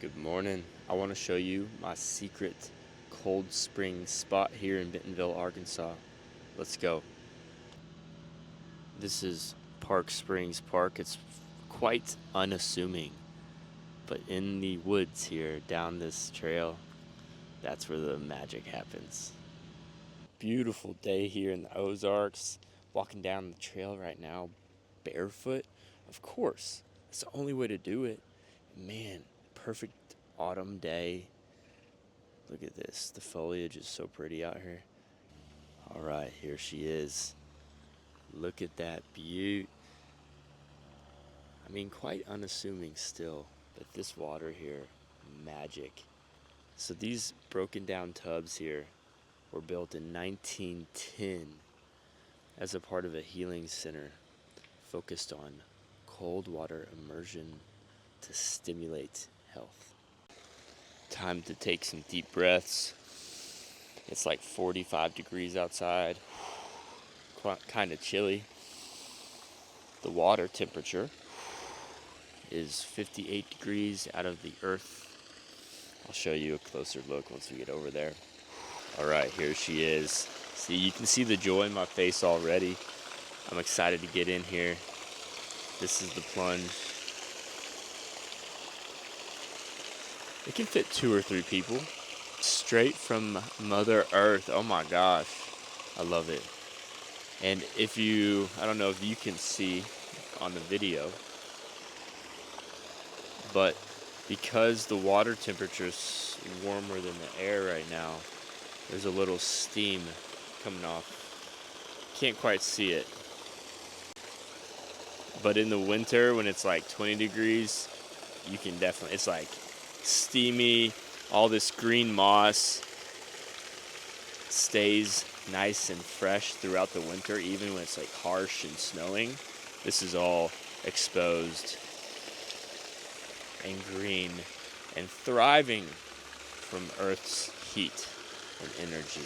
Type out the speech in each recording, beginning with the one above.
Good morning. I want to show you my secret cold spring spot here in Bentonville, Arkansas. Let's go. This is Park Springs Park. It's quite unassuming, but in the woods here down this trail, that's where the magic happens. Beautiful day here in the Ozarks. Walking down the trail right now, barefoot. Of course, it's the only way to do it. Man, perfect autumn day. Look at this. The foliage is so pretty out here. All right, here she is. Look at that beaut. I mean, quite unassuming still, but this water here, magic. So these broken down tubs here were built in 1910 as a part of a healing center focused on cold water immersion to stimulate health. Time to take some deep breaths. It's like 45 degrees outside, kind of chilly. The water temperature is 58 degrees out of the earth. I'll show you a closer look once we get over there. All right, here she is. See, you can see the joy in my face already. I'm excited to get in here. This is the plunge. It can fit 2 or 3 people. Straight from Mother Earth. Oh my gosh. I love it. And I don't know if you can see on the video, but because the water temperature is warmer than the air right now, there's a little steam coming off. Can't quite see it. But in the winter, when it's like 20 degrees, you can definitely, it's like steamy, all this green moss stays nice and fresh throughout the winter, even when it's like harsh and snowing. This is all exposed and green and thriving from Earth's heat and energy.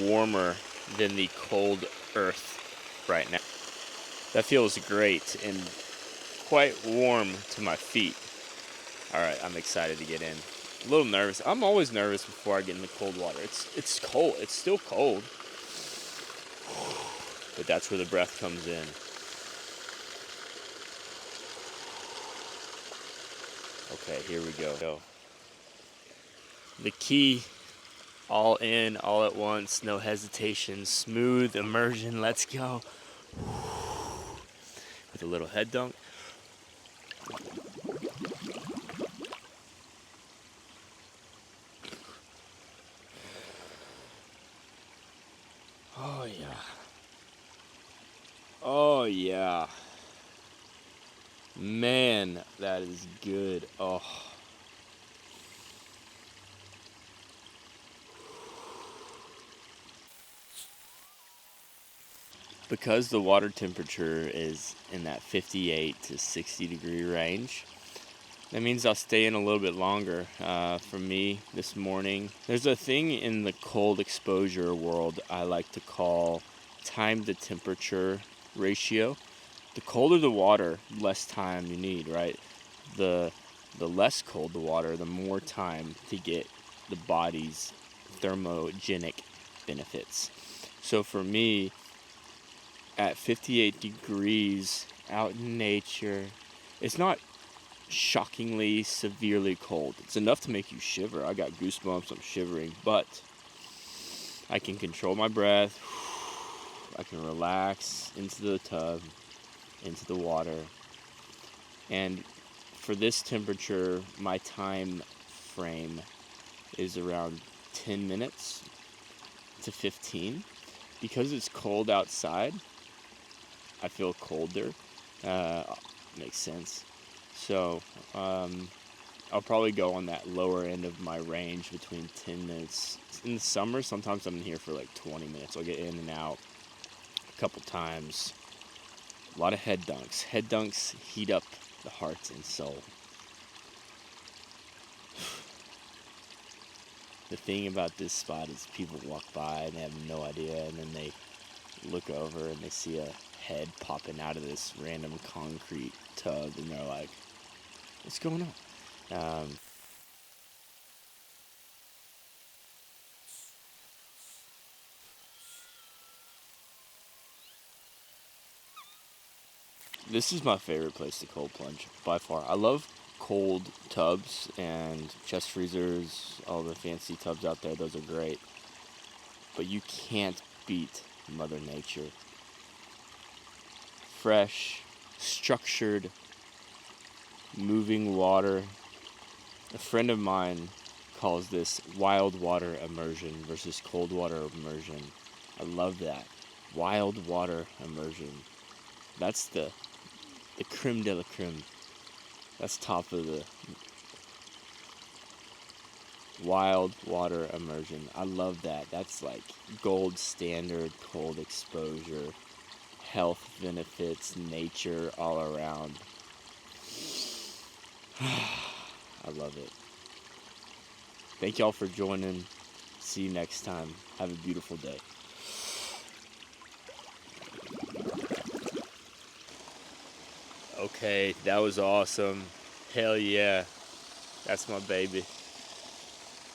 Warmer than the cold Earth right now. That feels great and quite warm to my feet. All right, I'm excited to get in. A little nervous. I'm always nervous before I get in the cold water. It's cold. It's still cold. But that's where the breath comes in. Okay, here we go. The key, all in, all at once, no hesitation, smooth immersion. Let's go. With a little head dunk. Oh yeah. Oh yeah. Man, that is good. Oh. Because the water temperature is in that 58 to 60 degree range, that means I'll stay in a little bit longer. For me this morning, there's a thing in the cold exposure world I like to call time to temperature ratio. The colder the water, less time you need, right? The less cold the water, the more time to get the body's thermogenic benefits. So for me, at 58 degrees out in nature, it's not shockingly severely cold. It's enough to make you shiver. I got goosebumps, I'm shivering, but I can control my breath. I can relax into the tub, into the water. And for this temperature, my time frame is around 10 minutes to 15. Because it's cold outside, I feel colder. Makes sense. So I'll probably go on that lower end of my range between 10 minutes. In the summer, sometimes I'm in here for like 20 minutes. I'll get in and out a couple times. A lot of head dunks. Head dunks heat up the heart and soul. The thing about this spot is people walk by and they have no idea, and then they look over and they see a head popping out of this random concrete tub, and they're like, what's going on? This is my favorite place to cold plunge by far. I love cold tubs and chest freezers, all the fancy tubs out there. Those are great. But you can't beat Mother Nature. Fresh, structured, moving water. A friend of mine calls this wild water immersion versus cold water immersion. I love that. Wild water immersion. That's the creme de la creme. That's top of the wild water immersion. I love that. That's like gold standard cold exposure, health benefits, nature all around. I love it. Thank y'all for joining. See you next time. Have a beautiful day. Okay, that was awesome. Hell yeah. That's my baby.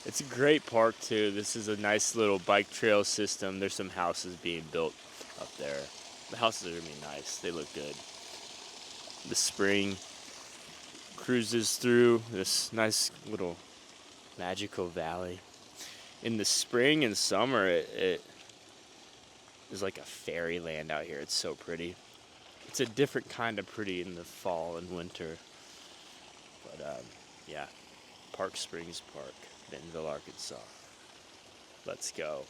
It's a great park too. This is a nice little bike trail system. There's some houses being built up there. The houses are gonna be nice. They look good. The spring cruises through this nice little magical valley. In the spring and summer, it is like a fairyland out here. It's so pretty. It's a different kind of pretty in the fall and winter. But yeah, Park Springs Park, Bentonville, Arkansas. Let's go.